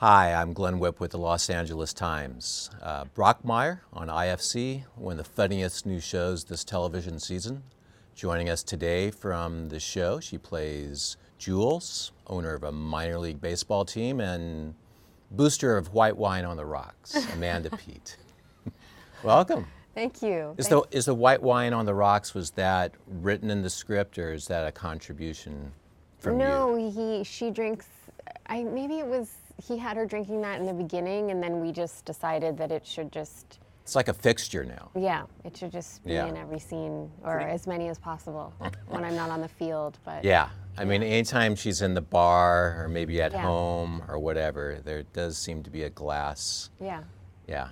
Hi, I'm Glenn Whipp with the Los Angeles Times. Brockmire on IFC, one of the funniest new shows this television season. Joining us today from the show, she plays Jules, owner of a minor league baseball team and booster of white wine on the rocks, Amanda Peet. Welcome. Thank you. Is the white wine on the rocks, was that written in the script or is that a contribution from you? No, she drinks, he had her drinking that in the beginning, and then we just decided that it should just... It's like a fixture now. Yeah, it should just be in every scene, or as many as possible when I'm not on the field. But yeah, I mean, anytime she's in the bar or maybe at home or whatever, there does seem to be a glass. Yeah. Yeah.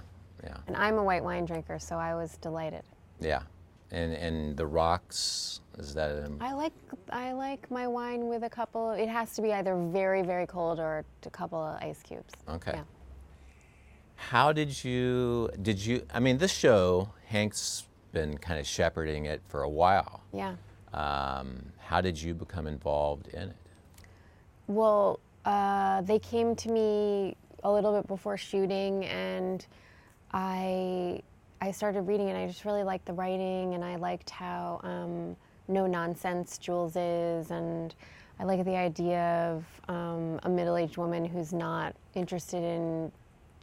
And I'm a white wine drinker, so I was delighted. Yeah. And the rocks, is that I like my wine with a couple. It has to be either very, very cold or a couple of ice cubes. Okay. Yeah. How did you, I mean, this show, Hank's been kind of shepherding it for a while. Yeah. How did you become involved in it? Well, they came to me a little bit before shooting, and I started reading it. I just really liked the writing, and I liked how no nonsense Jules is, and I like the idea of a middle-aged woman who's not interested in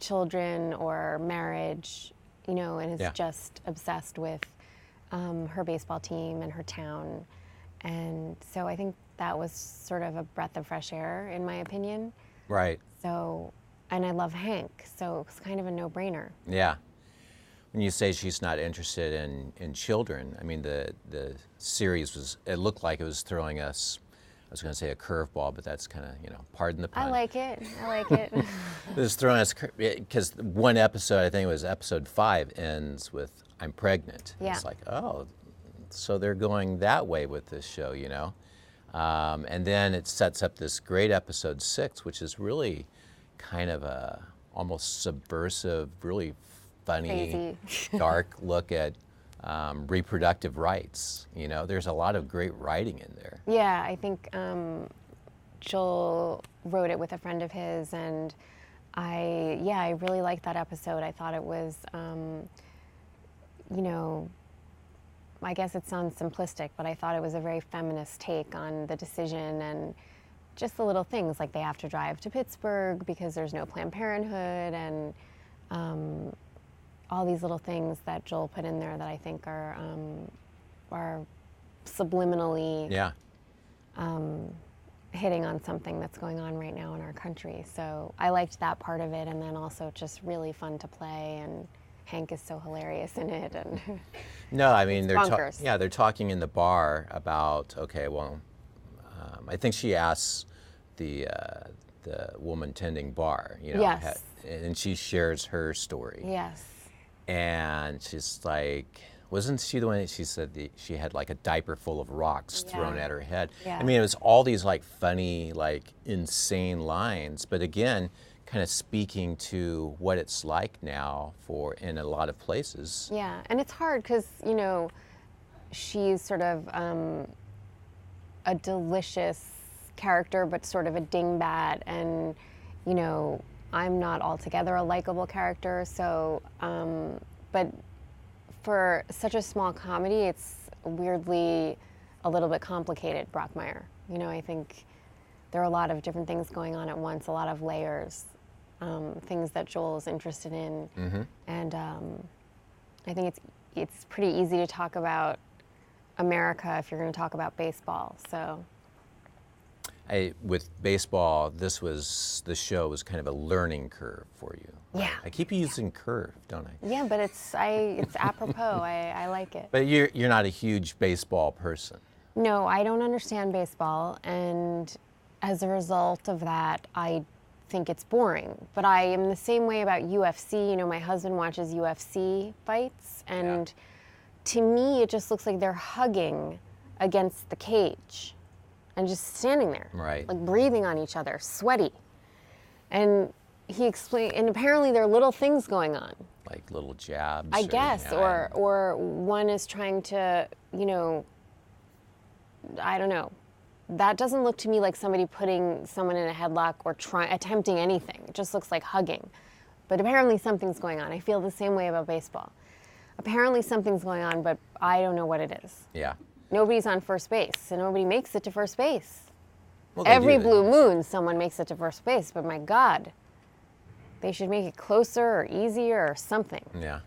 children or marriage, and is just obsessed with her baseball team and her town. And so I think that was sort of a breath of fresh air, in my opinion. Right. So, and I love Hank, so it was kind of a no-brainer. Yeah. When you say she's not interested in children, I mean, the series it looked like it was throwing us, I was going to say a curveball, but that's kind of, pardon the pun. I like it. It was throwing us, because one episode, I think it was episode 5, ends with, I'm pregnant. Yeah. It's like, oh, so they're going that way with this show, and then it sets up this great episode 6, which is really kind of a almost subversive, really funny, dark look at reproductive rights. There's a lot of great writing in there. Yeah, I think Joel wrote it with a friend of his, and I really liked that episode. I thought it was, I guess it sounds simplistic, but I thought it was a very feminist take on the decision, and just the little things like they have to drive to Pittsburgh because there's no Planned Parenthood, and all these little things that Joel put in there that I think are subliminally hitting on something that's going on right now in our country. So I liked that part of it, and then also just really fun to play, and Hank is so hilarious in it. And no, I mean, they're they're talking in the bar about, okay, well, I think she asks the woman tending bar, Yes. And she shares her story. Yes. And she's like, wasn't she the one that she said she had like a diaper full of rocks thrown at her head? Yeah. I mean, it was all these like funny, like insane lines, but again, kind of speaking to what it's like now in a lot of places. Yeah, and it's hard because, she's sort of a delicious character, but sort of a dingbat, and, I'm not altogether a likable character, so, but for such a small comedy, it's weirdly a little bit complicated, Brockmire. I think there are a lot of different things going on at once, a lot of layers, things that Joel is interested in, and I think it's pretty easy to talk about America if you're going to talk about baseball, so. With baseball, the show was kind of a learning curve for you. Yeah. I keep using curve, don't I? Yeah, but it's apropos. I like it. But you're not a huge baseball person. No, I don't understand baseball, and as a result of that, I think it's boring. But I am the same way about UFC. My husband watches UFC fights, and to me, it just looks like they're hugging against the cage and just standing there, right, like breathing on each other, sweaty. And he explained, and apparently there are little things going on. Like little jabs? I guess, or one is trying to, I don't know, that doesn't look to me like somebody putting someone in a headlock or attempting anything. It just looks like hugging. But apparently something's going on. I feel the same way about baseball. Apparently something's going on, but I don't know what it is. Yeah. Nobody's on first base, and nobody makes it to first base. Well, they Every do. blue moon, someone makes it to first base, but my God, they should make it closer or easier or something. Yeah.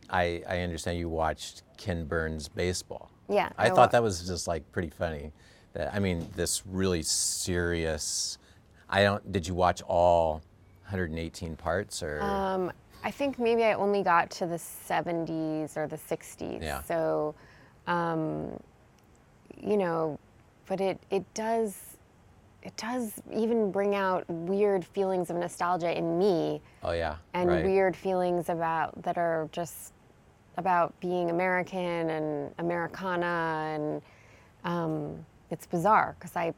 I understand you watched Ken Burns' baseball. Yeah. I thought that was just like pretty funny. I mean, this really serious. Did you watch all 118 parts or? I think maybe I only got to the 70s or the 60s. Yeah. So, you know, but it does even bring out weird feelings of nostalgia in me. Oh yeah. And right. weird feelings that are just about being American and Americana, and it's bizarre because I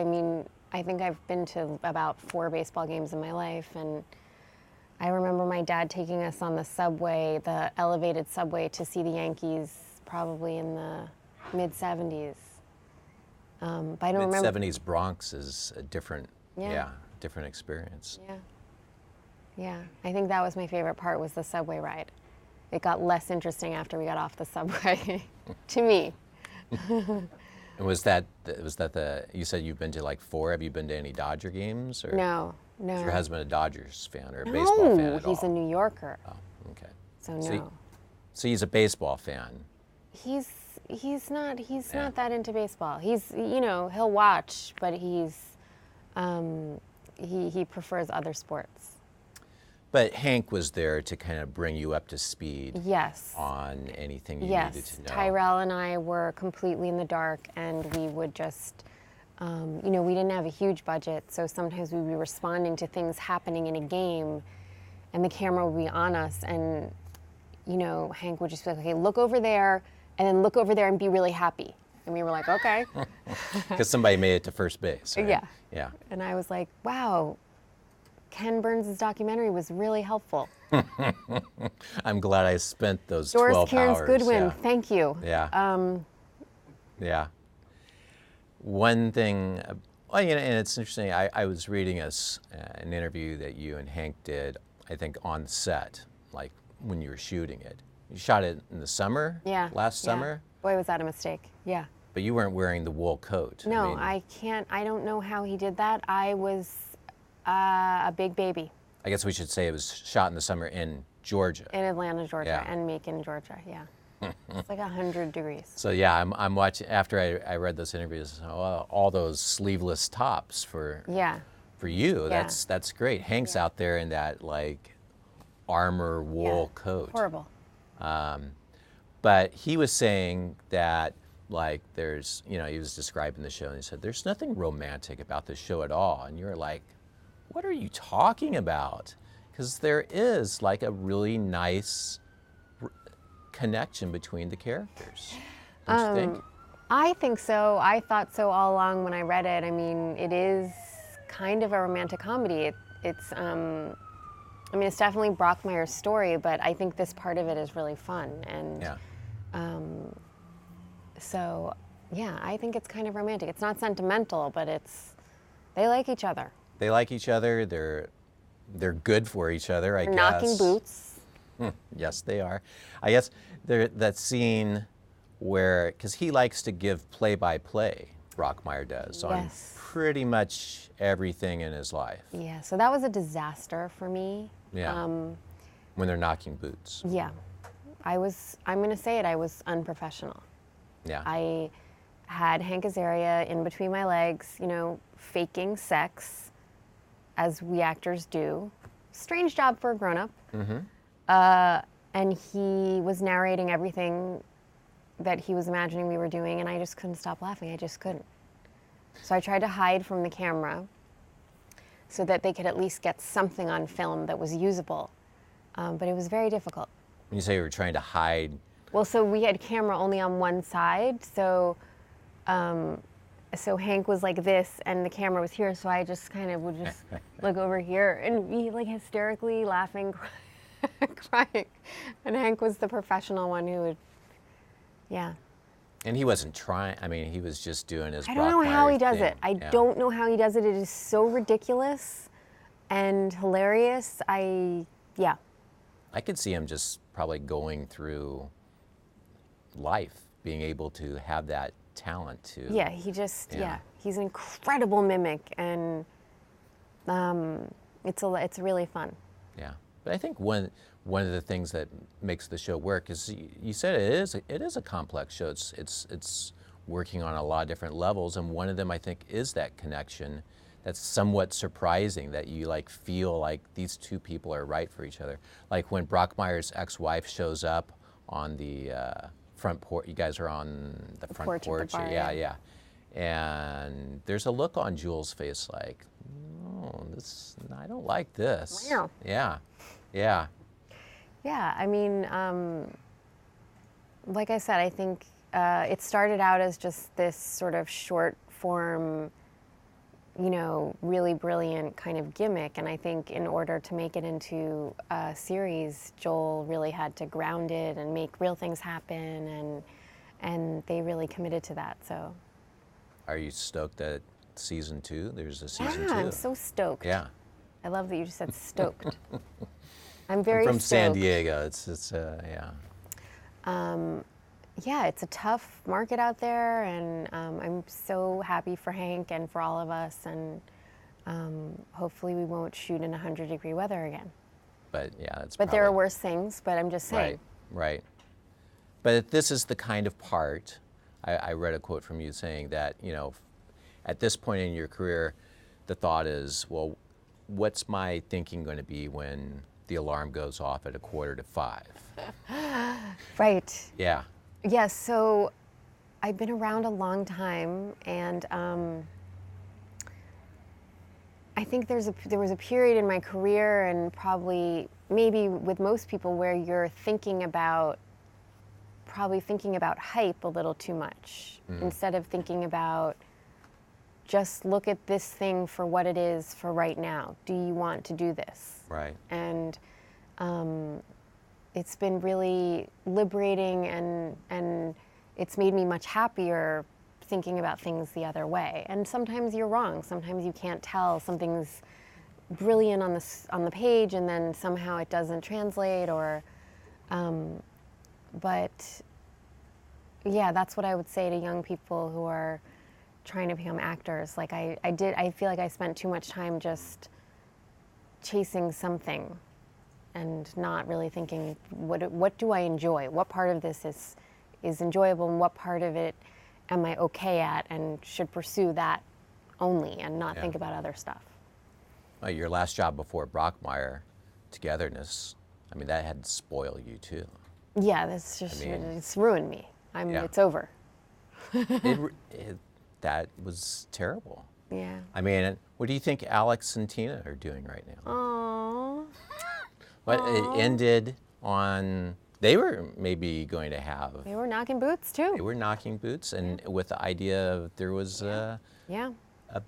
mean, I think I've been to about 4 baseball games in my life, and I remember my dad taking us on the subway, the elevated subway, to see the Yankees probably in the mid-70s. But I don't remember. Mid-70s Bronx is a different, different experience. Yeah. Yeah. I think that was my favorite part, was the subway ride. It got less interesting after we got off the subway, to me. And was that you said you've been to like 4? Have you been to any Dodger games? Or No. is your husband a Dodgers fan or a baseball fan at all? He's a New Yorker. Oh, okay. So no. So he's a baseball fan. He's not that into baseball. He's, he'll watch, but he prefers other sports. But Hank was there to kind of bring you up to speed. Yes. On anything you Yes. needed to know. Tyrell and I were completely in the dark, and we would just, we didn't have a huge budget, so sometimes we'd be responding to things happening in a game, and the camera would be on us, and, Hank would just be like, okay, look over there, and then look over there and be really happy. And we were like, okay. Because somebody made it to first base. Right? Yeah. Yeah. And I was like, wow, Ken Burns' documentary was really helpful. I'm glad I spent those Doris 12 Kearns hours. Goodwin, Yeah. thank you. Yeah. Yeah. One thing, and it's interesting, I was reading an interview that you and Hank did, I think, on set, like when you were shooting it. You shot it in the summer? Yeah. Last yeah. summer? Boy, was that a mistake. Yeah. But you weren't wearing the wool coat. No, I don't know how he did that. I was a big baby. I guess we should say it was shot in the summer in Georgia. In Atlanta, Georgia, Yeah. and Macon, Georgia, yeah. It's like 100 degrees. So yeah, I'm watching, after I read those interviews, all those sleeveless tops for you, Yeah. that's great. Hank's out there in that like armor wool coat. Horrible. But he was saying that like there's, he was describing the show and he said, there's nothing romantic about this show at all. And you're like, what are you talking about? Because there is like a really nice connection between the characters. Don't you think? I think so. I thought so all along when I read it. I mean, it is kind of a romantic comedy. It's definitely Brockmire's story, but I think this part of it is really fun. And Yeah. so, yeah, I think it's kind of romantic. It's not sentimental, but they like each other. They like each other. They're good for each other, I They're guess. knocking boots. Yes, they are. I guess that scene where, because he likes to give play-by-play, Brockmire does, on Yes. pretty much everything in his life. Yeah, so that was a disaster for me. Yeah. When they're knocking boots. Yeah. I'm going to say it, I was unprofessional. Yeah. I had Hank Azaria in between my legs, faking sex, as we actors do. Strange job for a grown-up. Mm-hmm. And he was narrating everything that he was imagining we were doing, and I just couldn't stop laughing. I just couldn't. So I tried to hide from the camera so that they could at least get something on film that was usable. But it was very difficult. When you say you were trying to hide, Well, so we had camera only on one side, so Hank was like this, and the camera was here, so I just kind of would just look over here and be like hysterically laughing, crying. And Hank was the professional one who would, yeah. And he wasn't trying. I mean, he was just doing his. I don't know how he does thing. it. I Yeah. don't know how he does it. It is so ridiculous and hilarious. Yeah. I could see him just probably going through life, being able to have that talent to. Yeah, he's an incredible mimic, and it's really fun. Yeah, but I think one of the things that makes the show work is you said it is a complex show. It's working on a lot of different levels, and one of them I think is that connection. That's somewhat surprising that you like feel like these two people are right for each other. Like when Brockmire's ex-wife shows up on the front porch. You guys are on the front porch. At the bar, Yeah. And there's a look on Jules' face like, oh, I don't like this. Wow. Yeah. Yeah, I mean, like I said, I think it started out as just this sort of short form, really brilliant kind of gimmick. And I think in order to make it into a series, Joel really had to ground it and make real things happen. And they really committed to that. So. Are you stoked that season 2? There's a season 2. Yeah, I'm so stoked. Yeah. I love that you just said stoked. I'm very from stoked. San Diego. It's yeah. Yeah, it's a tough market out there, and I'm so happy for Hank and for all of us, and hopefully we won't shoot in 100-degree weather again. But yeah, that's. But there are worse things. But I'm just saying. Right. But this is the kind of part. I read a quote from you saying that at this point in your career, the thought is, well, what's my thinking going to be when the alarm goes off at 4:45? Right. Yeah. Yeah, so I've been around a long time, and I think there was a period in my career, and probably maybe with most people, where you're probably thinking about hype a little too much, instead of thinking about just look at this thing for what it is for right now. Do you want to do this? Right. And it's been really liberating, and it's made me much happier thinking about things the other way. And sometimes you're wrong. Sometimes you can't tell something's brilliant on the page, and then somehow it doesn't translate. But yeah, that's what I would say to young people who are trying to become actors. Like I feel like I spent too much time just chasing something and not really thinking, what do I enjoy? What part of this is enjoyable, and what part of it am I okay at and should pursue that only and not think about other stuff? Well, your last job before Brockmire, Togetherness, I mean, that had to spoil you too. Yeah, that's just, it's ruined me. It's over. That was terrible. Yeah. I mean, what do you think Alex and Tina are doing right now? Aww. But it ended on, they were maybe going to have. They were knocking boots too. They were knocking boots, and with the idea of there was a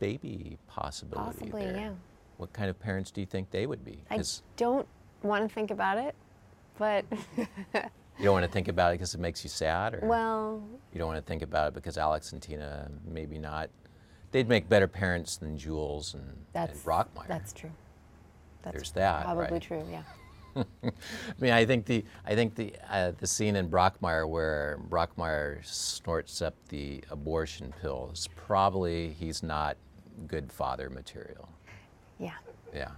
baby possibility Possibly, there. yeah. What kind of parents do you think they would be? I don't want to think about it, but you don't want to think about it because it makes you sad, or well, you don't want to think about it because Alex and Tina maybe not. They'd make better parents than Jules and Brockmire. That's true. There's that. Probably right? true. Yeah. I mean, I think the scene in Brockmire where Brockmire snorts up the abortion pill is probably he's not good father material. Yeah. Yeah.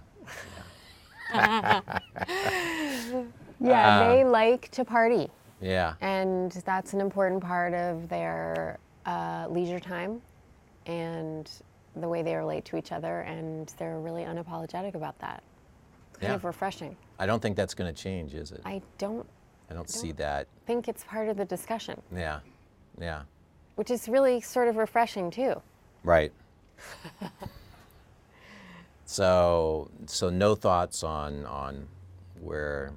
Yeah, they like to party. Yeah. And that's an important part of their leisure time and the way they relate to each other, and they're really unapologetic about that. Kind of refreshing. I don't think that's going to change, is it? I don't see that. think it's part of the discussion. Yeah. Yeah. Which is really sort of refreshing too. Right. So no thoughts on where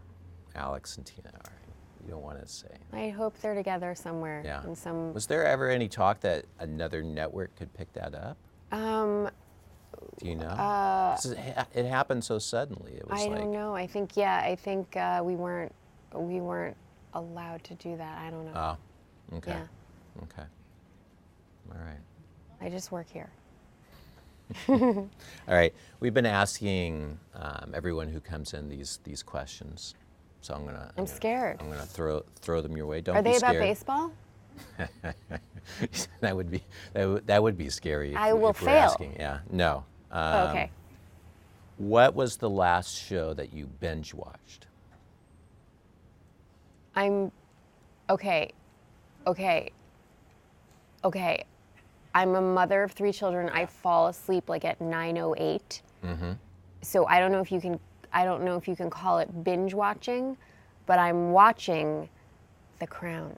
Alex and Tina are. You don't want to say. I hope they're together somewhere. Yeah. In some. Was there ever any talk that another network could pick that up? Do you know? 'Cause it happened so suddenly. It was I don't know. I think we weren't allowed to do that. I don't know. Oh, okay. Yeah. Okay. All right. I just work here. All right. We've been asking everyone who comes in these questions, so I'm scared. I'm gonna throw them your way. Don't Are be they scared. about baseball? that would be scary. I will if we're fail. Asking. Yeah. No. Okay. What was the last show that you binge watched? Okay. I'm a mother of 3 children. I fall asleep like at 9:08. Mm-hmm. So I don't know if you can call it binge watching, but I'm watching The Crown.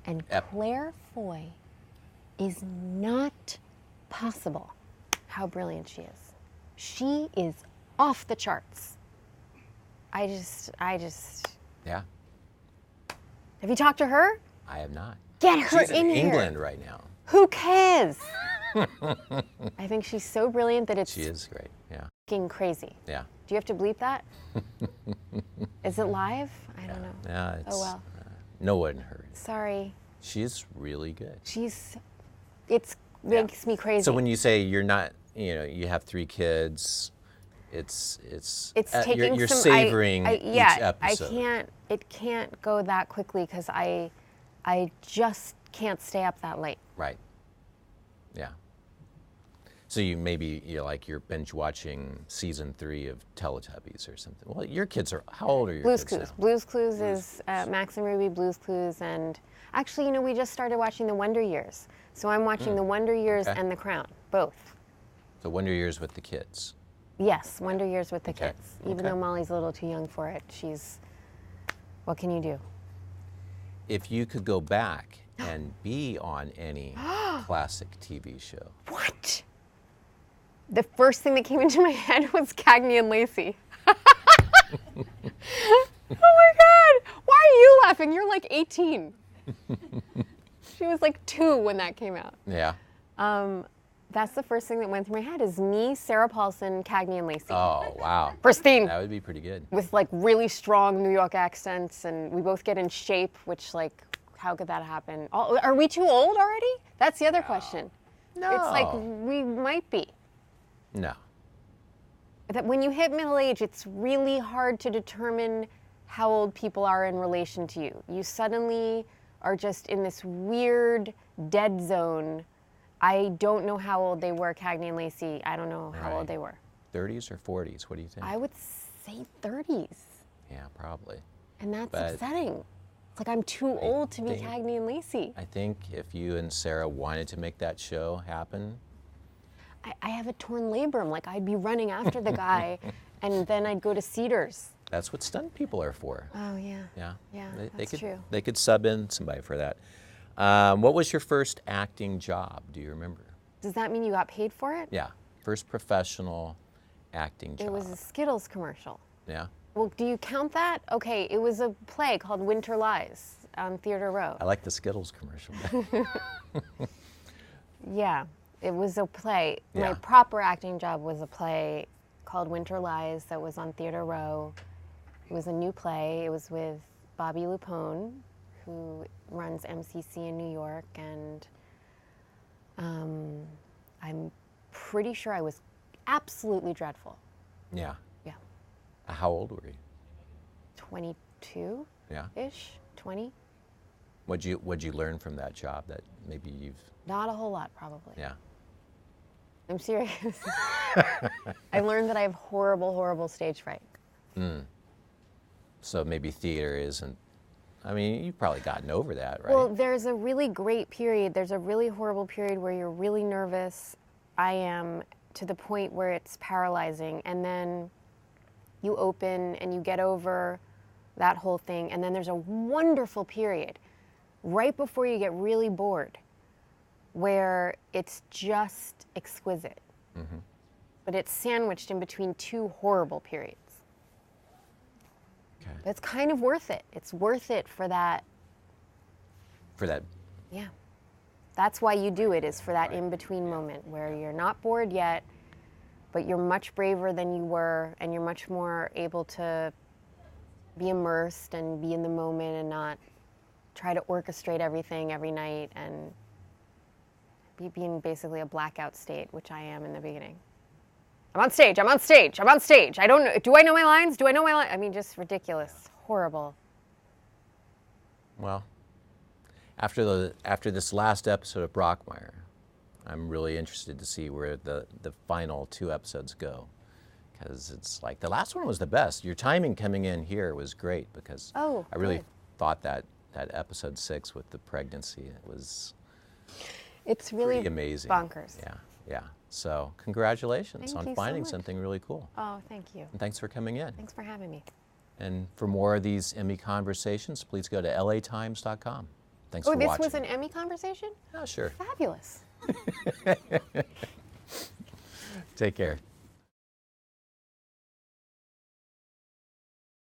And Claire Foy is not possible how brilliant she is. She is off the charts. I just Yeah. Have you talked to her? I have not. Get her She's in here. England right now. Who cares? I think she's so brilliant that it's She is great. Yeah. fucking crazy. Yeah. Do you have to bleep that? Is it live? I don't know. Yeah. It's, Oh well. No one heard. Sorry. She's really good. Makes me crazy. So when you say you're not, you have 3 kids, it's taking you're some savoring each episode. It can't go that quickly because I just can't stay up that late. Right. Yeah. So you're binge watching season 3 of Teletubbies or something. Well, your kids are, how old are your Blue's kids Clues. now? Blue's Clues is Max and Ruby, Blue's Clues, and actually, we just started watching The Wonder Years. So I'm watching The Wonder Years and The Crown, both. The Wonder Years with the kids. Yes, Wonder Years with the Okay. kids. Even Okay. though Molly's a little too young for it, what can you do? If you could go back and be on any classic TV show. What? The first thing that came into my head was Cagney and Lacey. Oh my God! Why are you laughing? You're like 18. She was like 2 when that came out. Yeah. That's the first thing that went through my head is me, Sarah Paulson, Cagney and Lacey. Oh, wow. Pristine. That would be pretty good. With like really strong New York accents, and we both get in shape, which how could that happen? Are we too old already? That's the other question. No. It's like we might be. No. That when you hit middle age, it's really hard to determine how old people are in relation to you. You suddenly are just in this weird dead zone. I don't know how old they were, Cagney and Lacey. I don't know how old they were. 30s or 40s? What do you think? I would say 30s. Yeah, probably. And that's But upsetting. It's like I'm too old to be Cagney and Lacey. I think if you and Sarah wanted to make that show happen. I have a torn labrum. Like I'd be running after the guy, and then I'd go to Cedars. That's what stunt people are for. Oh yeah. Yeah. Yeah, They that's could, true. They could sub in somebody for that. What was your first acting job? Do you remember? Does that mean you got paid for it? Yeah. First professional acting job. It was a Skittles commercial. Yeah. Well, do you count that? Okay, it was a play called Winter Lies on Theater Row. I like the Skittles commercial. Yeah, it was a play. Yeah. My proper acting job was a play called Winter Lies that was on Theater Row. It was a new play. It was with Bobby Lupone, who runs MCC in New York, and I'm pretty sure I was absolutely dreadful. Yeah. Yeah. How old were you? 22-ish, Yeah. 20. What'd you learn from that job that maybe you've? Not a whole lot, probably. Yeah. I'm serious. I learned that I have horrible, horrible stage fright. So maybe theater isn't. I mean, you've probably gotten over that, right? Well, there's a really great period. There's a really horrible period where you're really nervous. I am, to the point where it's paralyzing. And then you open and you get over that whole thing. And then there's a wonderful period right before you get really bored where it's just exquisite. Mm-hmm. But it's sandwiched in between 2 horrible periods. Okay. But it's kind of worth it. It's worth it for that. For that. Yeah. That's why you do it, is for that in-between moment where you're not bored yet, but you're much braver than you were, and you're much more able to be immersed and be in the moment and not try to orchestrate everything every night and being basically a blackout state, which I am in the beginning. I'm on stage, I'm on stage, I'm on stage. I don't know, do I know my lines? Do I know my lines? I mean, just ridiculous, horrible. Well, after this last episode of Brockmire, I'm really interested to see where the final 2 episodes go. Because it's like, the last one was the best. Your timing coming in here was great because I really thought that episode 6 with the pregnancy, it's really pretty amazing. Bonkers. Yeah. So congratulations Thank on you finding so much. something really cool. Oh, thank you. And thanks for coming in. Thanks for having me. And for more of these Emmy conversations, please go to latimes.com. Thanks for watching. Oh, this was an Emmy conversation? Oh, sure. Fabulous. Take care.